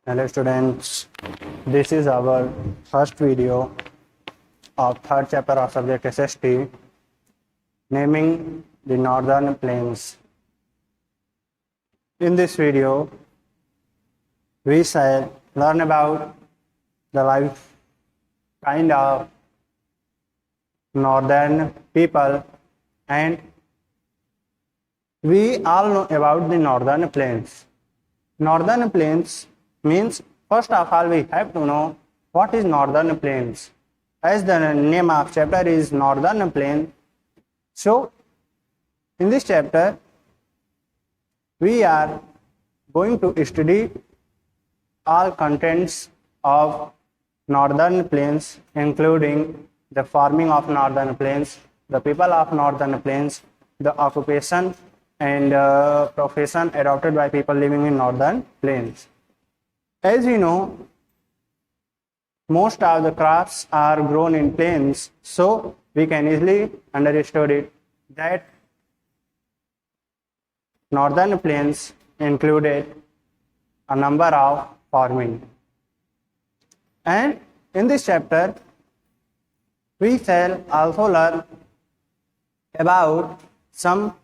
Hello students, this is our first video of third chapter of subject SST, naming the northern plains. In this video, we shall learn about the life kind of northern people, and we all know about the northern plains. Northern plains means, first of all, we have to know what is northern plains. As the name of chapter is northern plain, so in this chapter we are going to study all contents of northern plains, including the farming of northern plains, the people of northern plains, the occupation and profession adopted by people living in northern plains. As you know, most of the crops are grown in plains, so we can easily understand it that northern plains included a number of farming. And in this chapter, we shall also learn about some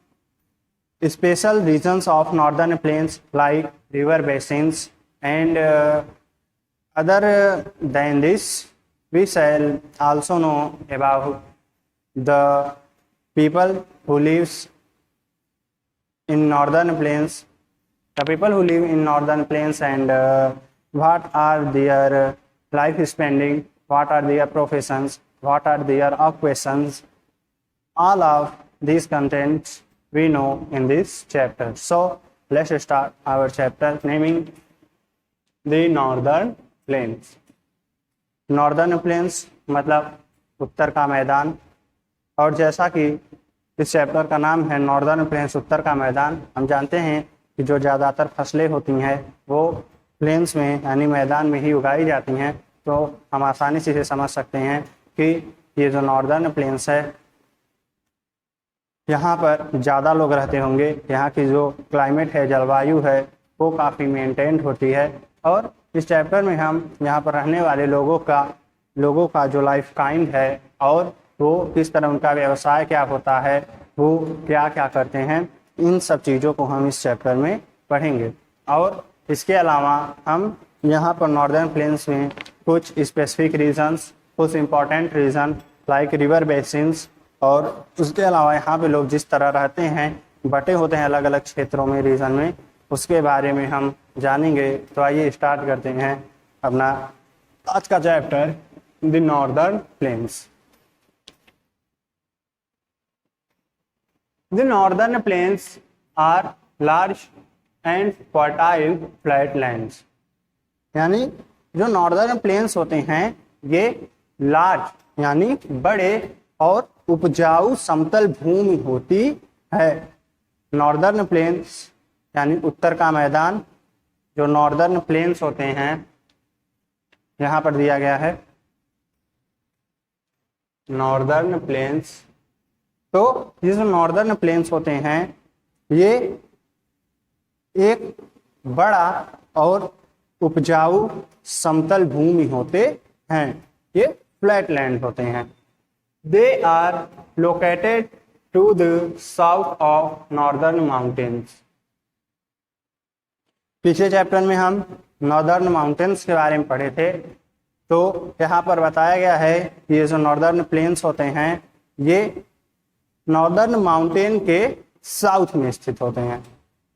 special regions of northern plains like river basins, and other than this, we shall also know about the people who lives in northern plains, and what are their life spending, what are their professions, what are their occupations. All of these contents we know in this chapter. So let's start our chapter naming the northern plains. Northern plains मतलब उत्तर का मैदान, और जैसा कि इस chapter का नाम है नॉर्दर्न प्लेन्स, उत्तर का मैदान, हम जानते हैं कि जो ज़्यादातर फसलें होती हैं वो प्लेन्स में यानी मैदान में ही उगाई जाती हैं। तो हम आसानी से इसे समझ सकते हैं कि ये जो नॉर्दर्न प्लेन्स है यहाँ पर ज़्यादा लोग रहते होंगे, यहाँ की जो क्लाइमेट है, जलवायु है, वो काफ़ी मेंटेन्ड होती है। और इस चैप्टर में हम यहाँ पर रहने वाले लोगों का जो लाइफ काइंड है और वो किस तरह उनका व्यवसाय क्या होता है, वो क्या क्या करते हैं, इन सब चीज़ों को हम इस चैप्टर में पढ़ेंगे। और इसके अलावा हम यहाँ पर नॉर्दर्न प्लेन्स में कुछ स्पेसिफिक रीजन्स, कुछ important region like river basins, और उसके अलावा यहाँ पे लोग जिस तरह रहते हैं, बटे होते हैं अलग अलग क्षेत्रों में, रीजन में, उसके बारे में हम जानेंगे। तो आइए स्टार्ट करते हैं अपना आज का chapter, the northern plains. The northern plains are large and fertile flat lands, यानी जो नॉर्दर्न प्लेन्स होते हैं ये लार्ज यानी बड़े और उपजाऊ समतल भूमि होती है। नॉर्दर्न प्लेन्स यानी उत्तर का मैदान, जो नॉर्दर्न प्लेन्स होते हैं यहाँ पर दिया गया है नॉर्दर्न प्लेन्स। तो ये जो नॉर्दर्न प्लेन्स होते हैं ये एक बड़ा और उपजाऊ समतल भूमि होते हैं, ये फ्लैट लैंड होते हैं। They are located to the south of northern mountains. पिछले चैप्टर में हम नॉर्दर्न माउंटेन्स के बारे में पढ़े थे, तो यहाँ पर बताया गया है कि ये जो नॉर्दर्न प्लेन्स होते हैं ये नॉर्दर्न माउंटेन के साउथ में स्थित होते हैं।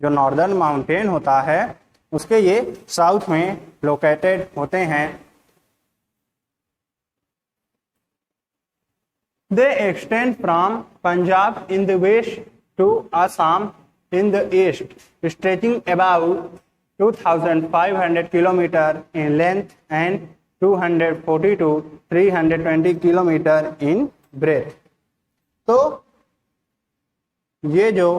जो नॉर्दर्न माउंटेन होता है उसके ये साउथ में लोकेटेड होते हैं। They extend from Punjab in the west to Assam in the east, stretching about 2500 kilometre in length and 240 to 320 kilometre in breadth. तो ये जो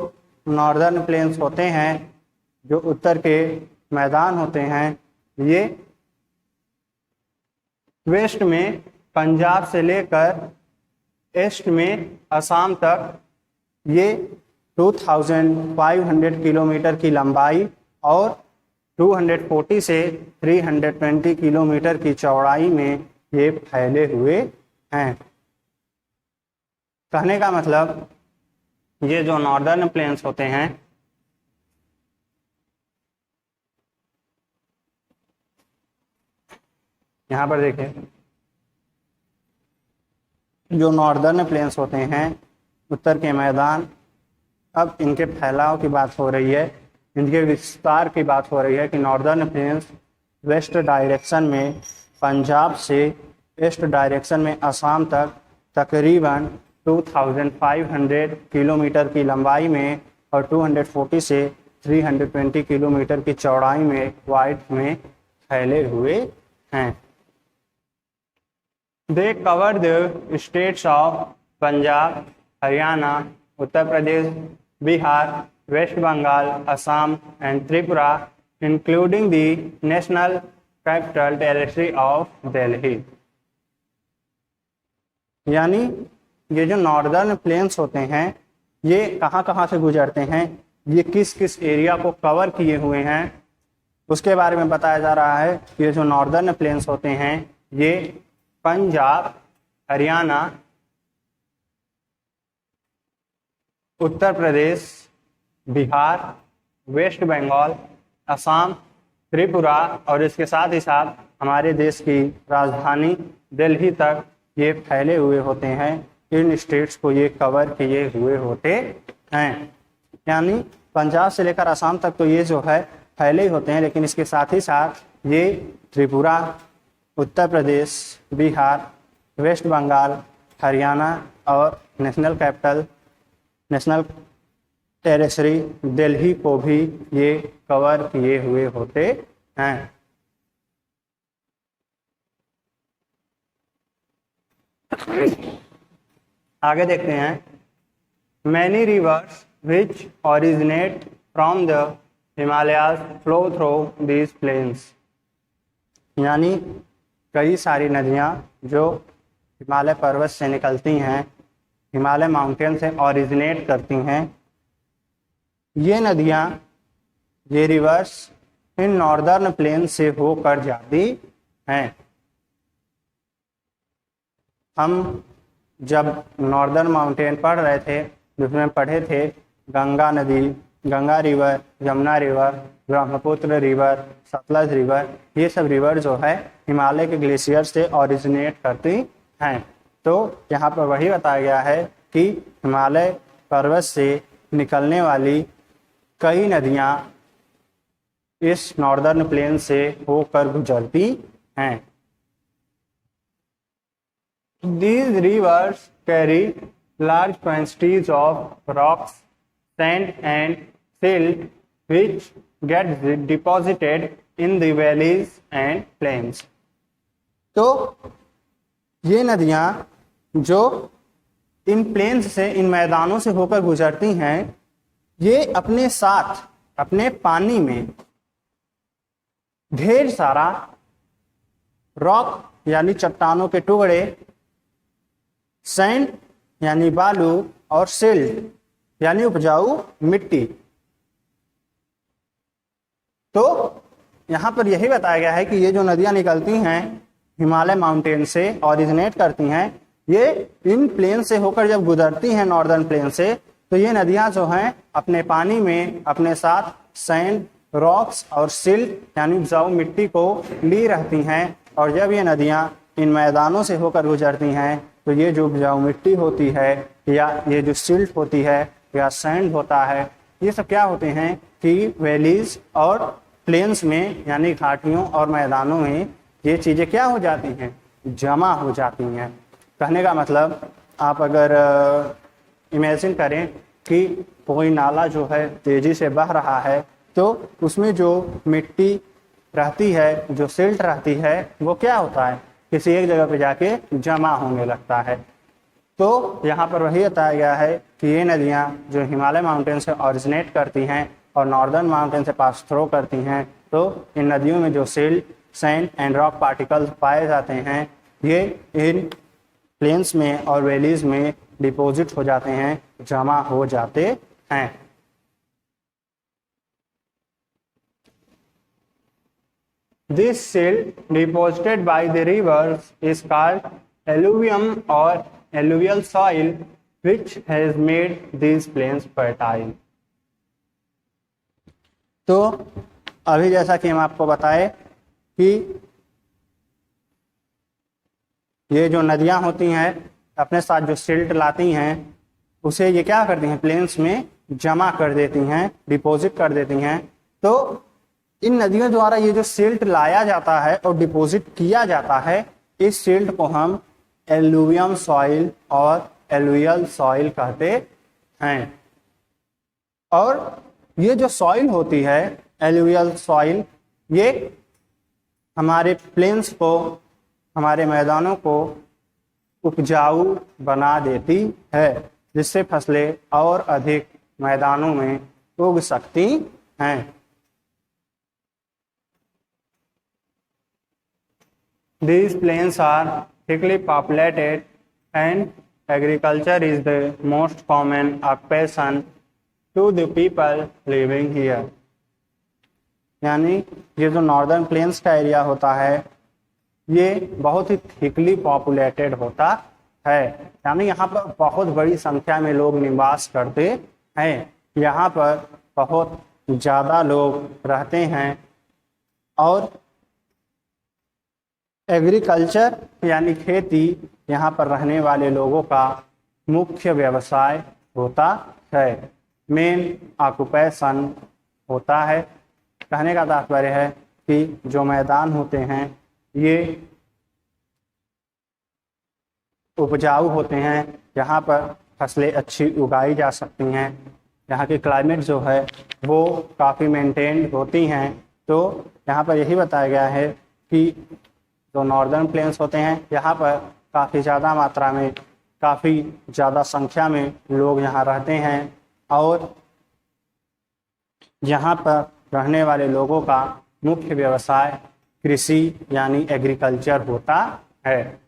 नॉर्दर्न प्लेन्स होते हैं, जो उत्तर के मैदान होते हैं, ये वेस्ट में पंजाब से लेकर ईस्ट में असम तक ये 2500 किलोमीटर की लंबाई और 240 से 320 किलोमीटर की चौड़ाई में ये फैले हुए हैं। कहने का मतलब ये जो नॉर्दर्न प्लेन्स होते हैं, यहाँ पर देखिए, जो नॉर्दर्न प्लेन्स होते हैं, उत्तर के मैदान, अब इनके फैलाव की बात हो रही है, इनके विस्तार की बात हो रही है कि नॉर्दर्न प्लेन्स वेस्ट डायरेक्शन में पंजाब से ईस्ट डायरेक्शन में असम तक तकरीबन 2500 किलोमीटर की लंबाई में और 240 से 320 किलोमीटर की चौड़ाई में वाइड में फैले हुए हैं। They cover the states of Punjab, Haryana, Uttar Pradesh, Bihar, west Bengal, Assam and Tripura, including the national capital territory of Delhi. यानी ये जो नॉर्दर्न प्लेन्स होते हैं, ये कहाँ कहाँ से गुजरते हैं, ये किस किस एरिया को कवर किए हुए हैं, उसके बारे में बताया जा रहा है। ये जो नॉर्दर्न प्लेन्स होते हैं, ये पंजाब, हरियाणा, उत्तर प्रदेश, बिहार, वेस्ट बंगाल, असम, त्रिपुरा और इसके साथ ही साथ हमारे देश की राजधानी दिल्ली तक ये फैले हुए होते हैं। इन स्टेट्स को ये कवर किए हुए होते हैं। यानी पंजाब से लेकर असम तक तो ये जो है फैले ही होते हैं, लेकिन इसके साथ ही साथ ये त्रिपुरा, उत्तर प्रदेश, बिहार, वेस्ट बंगाल, हरियाणा और नेशनल टेरिटरी दिल्ली को भी ये कवर किए हुए होते हैं। आगे देखते हैं, many rivers which originate from the Himalayas flow through these plains. यानी कई सारी नदियाँ जो हिमालय पर्वत से निकलती हैं, हिमालय माउंटेन से ओरिजिनेट करती हैं, ये नदियाँ, ये रिवर्स इन नॉर्दर्न प्लेन से होकर जाती हैं। हम जब नॉर्दर्न माउंटेन पढ़ रहे थे, जिसमें पढ़े थे गंगा नदी, Ganga river, Yamuna river, Brahmaputra river, Sutlej river, ये सब रिवर जो है हिमालय के ग्लेशियर से ओरिजिनेट करती हैं। तो यहाँ पर वही बताया गया है कि हिमालय पर्वत से निकलने वाली कई नदियाँ इस नॉर्दर्न प्लेन से होकर गुजरती हैं। These rivers carry large quantities of rocks, sand and silt which get deposited in the valleys and plains. तो ये नदियाँ जो इन प्लेन्स से, इन मैदानों से होकर गुजरती हैं, ये अपने साथ अपने पानी में ढेर सारा रॉक यानी चट्टानों के टुकड़े, सैंड यानी बालू और सिल्ट यानी उपजाऊ मिट्टी। तो यहाँ पर यही बताया गया है कि ये जो नदियाँ निकलती हैं हिमालय माउंटेन से ओरिजिनेट करती हैं, ये इन प्लेन से होकर जब गुजरती हैं नॉर्दर्न प्लेन से, तो ये नदियाँ जो हैं अपने पानी में अपने साथ सैंड, रॉक्स और सिल्ट यानी उपजाऊ मिट्टी को ली रहती हैं। और जब ये नदियाँ इन मैदानों से होकर गुजरती हैं, तो ये जो उपजाऊ मिट्टी होती है या ये जो सिल्ट होती है या सैंड होता है, ये सब क्या होते हैं कि वैलीज और प्लेन्स में यानी घाटियों और मैदानों में ये चीज़ें क्या हो जाती हैं, जमा हो जाती हैं। कहने का मतलब, आप अगर इमेजिन करें कि कोई नाला जो है तेज़ी से बह रहा है, तो उसमें जो मिट्टी रहती है, जो सिल्ट रहती है, वो क्या होता है, किसी एक जगह पे जाके जमा होने लगता है। तो यहाँ पर वही बताया गया है कि ये नदियाँ जो हिमालय माउंटेन से ओरिजिनेट करती हैं और नॉर्दर्न माउंटेन से पास थ्रो करती हैं, तो इन नदियों में जो silt, sand and rock particles पाए जाते हैं, ये इन प्लेन्स में और वैलीज में डिपॉजिट हो जाते हैं, जमा हो जाते हैं। This silt deposited by the rivers is called alluvium और alluvial soil which has made these plains fertile। तो अभी जैसा कि हम आपको बताए कि ये जो नदियां होती हैं अपने साथ जो सिल्ट लाती हैं उसे ये क्या करती हैं, प्लेन्स में जमा कर देती हैं, डिपॉजिट कर देती हैं। तो इन नदियों द्वारा ये जो सिल्ट लाया जाता है और डिपॉजिट किया जाता है, इस सिल्ट को हम एलुवियम सॉइल और एलुवियल सॉइल कहते हैं। और ये जो सॉइल होती है एलुवियल सॉइल, ये हमारे प्लेन्स को, हमारे मैदानों को उपजाऊ बना देती है, जिससे फसलें और अधिक मैदानों में उग सकती हैं। These plains are thickly populated and agriculture is the most common occupation to the people living here। यानी ये जो नॉर्दर्न प्लेन्स का एरिया होता है ये बहुत ही थिकली पॉपुलेटेड होता है, यानी यहाँ पर बहुत बड़ी संख्या में लोग निवास करते हैं। यहाँ पर बहुत ज़्यादा लोग रहते हैं और एग्रीकल्चर यानी खेती यहाँ पर रहने वाले लोगों का मुख्य व्यवसाय होता है, मेन ऑक्यूपेशन होता है। कहने का तात्पर्य है कि जो मैदान होते हैं ये उपजाऊ होते हैं, यहाँ पर फसलें अच्छी उगाई जा सकती हैं, यहाँ की क्लाइमेट जो है वो काफ़ी मेंटेन्ड होती हैं। तो यहाँ पर यही बताया गया है कि जो नॉर्दर्न प्लेन्स होते हैं यहाँ पर काफ़ी ज़्यादा मात्रा में, काफ़ी ज़्यादा संख्या में लोग यहाँ रहते हैं और यहाँ पर रहने वाले लोगों का मुख्य व्यवसाय कृषि यानी एग्रीकल्चर होता है।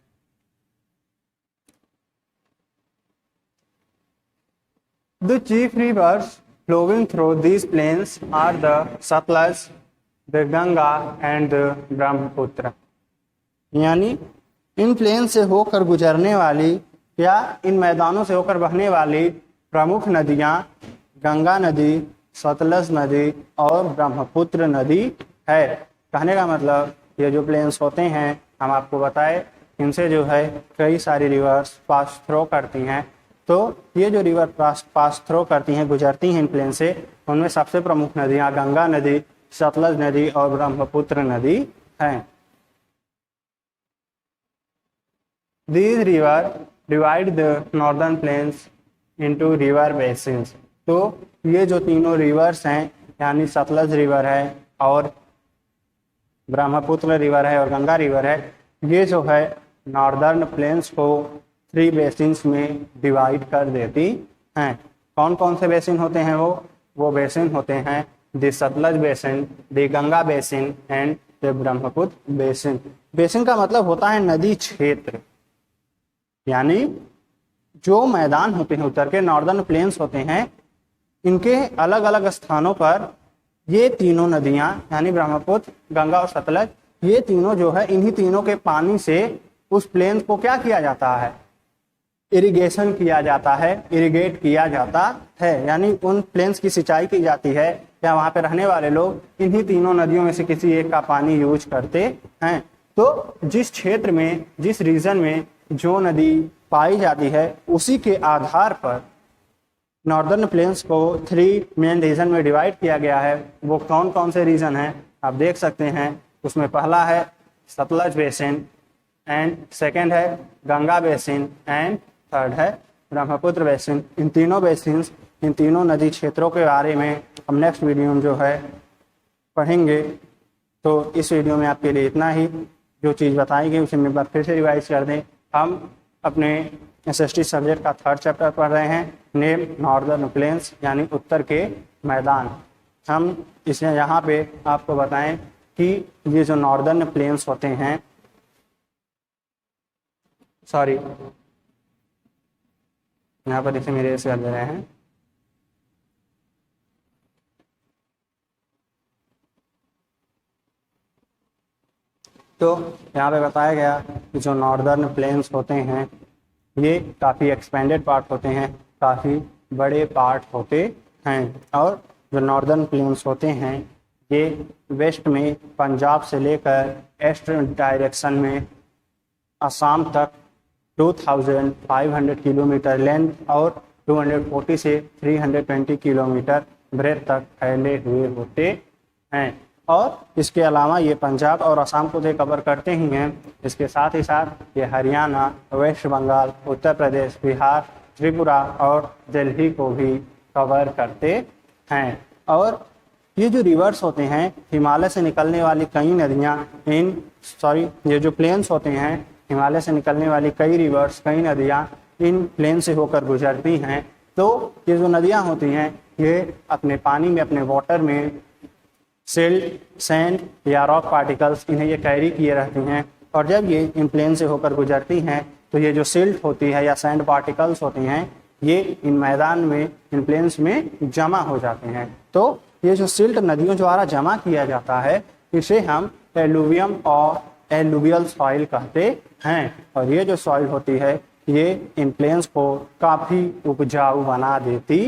The chief rivers flowing through these plains are the Satluj, the Ganga and the Brahmaputra। यानी इन प्लेन से होकर गुजरने वाली या इन मैदानों से होकर बहने वाली प्रमुख नदियां गंगा नदी, सतलज नदी और ब्रह्मपुत्र नदी है। कहने का मतलब ये जो प्लेन्स होते हैं हम आपको बताए, इनसे जो है कई सारी रिवर्स पास थ्रो करती हैं। तो ये जो रिवर पास थ्रो करती हैं, गुजरती हैं इन प्लेन से, उनमें सबसे प्रमुख नदियां गंगा नदी, सतलज नदी और ब्रह्मपुत्र नदी हैं। These rivers divide the northern plains into river basins। तो ये जो तीनों रिवर्स हैं यानी सतलज रिवर है और ब्रह्मपुत्र रिवर है और गंगा रिवर है, ये जो है नॉर्दर्न प्लेन्स को 3 बेसिन्स में डिवाइड कर देती हैं। कौन कौन से बेसिन होते हैं वो बेसिन होते हैं the Sutlej basin, the Ganga basin and the Brahmaputra basin. Basin का मतलब होता है नदी क्षेत्र, यानी जो मैदान होते हैं उत्तर के नॉर्दर्न प्लेन्स होते हैं, इनके अलग अलग स्थानों पर ये तीनों नदियां यानी ब्रह्मपुत्र, गंगा और सतलज, ये तीनों जो है इन्हीं तीनों के पानी से उस प्लेन को क्या किया जाता है, इरिगेशन किया जाता है, इरिगेट किया जाता है, यानी उन प्लेन्स की सिंचाई की जाती है या वहाँ पे रहने वाले लोग इन्हीं तीनों नदियों में से किसी एक का पानी यूज करते हैं। तो जिस क्षेत्र में, जिस रीजन में जो नदी पाई जाती है उसी के आधार पर नॉर्दर्न प्लेन्स को 3 मेन रीजन में डिवाइड किया गया है। वो कौन कौन से रीजन हैं आप देख सकते हैं। उसमें पहला है सतलज बेसिन एंड सेकंड है गंगा बेसिन एंड थर्ड है ब्रह्मपुत्र बेसिन। इन तीनों बेसिन्स, इन तीनों नदी क्षेत्रों के बारे में हम नेक्स्ट वीडियो में जो है पढ़ेंगे। तो इस वीडियो में आपके लिए इतना ही। जो चीज़ बताई गई उसे एक बार फिर से रिवाइज कर दें। हम अपने SST सब्जेक्ट का 3rd चैप्टर पढ़ रहे हैं, नेम नॉर्दर्न प्लेन्स यानी उत्तर के मैदान। हम इसे यहाँ पे आपको बताएं कि ये जो नॉर्दर्न प्लेन्स होते हैं, सॉरी यहाँ पर इसे मेरे से कर दे रहे हैं। तो यहाँ पे बताया गया कि जो नॉर्दर्न प्लेन्स होते हैं ये काफ़ी एक्सपेंडेड पार्ट होते हैं, काफ़ी बड़े पार्ट होते हैं। और जो नॉर्दर्न प्लेन्स होते हैं ये वेस्ट में पंजाब से लेकर ईस्ट डायरेक्शन में असम तक 2500 किलोमीटर लेंथ और 240 से 320 किलोमीटर ब्रेथ तक फैले हुए होते हैं। और इसके अलावा ये पंजाब और असम को तो कवर करते ही हैं, इसके साथ ही साथ ये हरियाणा, वेस्ट बंगाल, उत्तर प्रदेश, बिहार, त्रिपुरा और दिल्ली को भी कवर करते हैं। और ये जो रिवर्स होते हैं, हिमालय से निकलने वाली कई नदियाँ ये जो प्लेन्स होते हैं, हिमालय से निकलने वाली कई रिवर्स, कई नदियाँ इन प्लेन से होकर गुजरती हैं। तो ये जो नदियाँ होती हैं ये अपने पानी में, अपने वाटर में सिल्ट, सैंड या रॉक पार्टिकल्स इन्हें ये कैरी किए रहती हैं। और जब ये इन प्लेन से होकर गुजरती हैं तो ये जो सिल्ट होती है या सैंड पार्टिकल्स होती हैं ये इन मैदान में, इन प्लेन्स में जमा हो जाते हैं। तो ये जो सिल्ट नदियों द्वारा जमा किया जाता है इसे हम एलुवियम और एलुवियल सॉइल कहते हैं। और ये जो सॉइल होती है ये इन प्लेन्स को काफ़ी उपजाऊ बना देती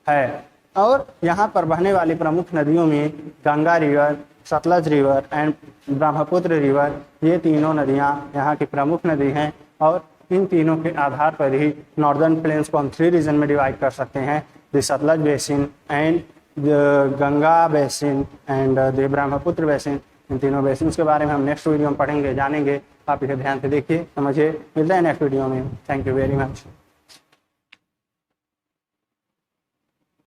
है। और यहाँ पर बहने वाली प्रमुख नदियों में Ganga river, Sutlej river and Brahmaputra river, ये तीनों नदियाँ यहाँ की प्रमुख नदी हैं। और इन तीनों के आधार पर ही नॉर्दर्न प्लेन्स को हम 3 रीजन में डिवाइड कर सकते हैं, the Sutlej basin and Ganga basin and the Brahmaputra basin. इन तीनों बेसिन के बारे में हम नेक्स्ट वीडियो में पढ़ेंगे, जानेंगे। आप इसे ध्यान से देखिए, समझिए। मिलते हैं नेक्स्ट वीडियो में। Thank you very much.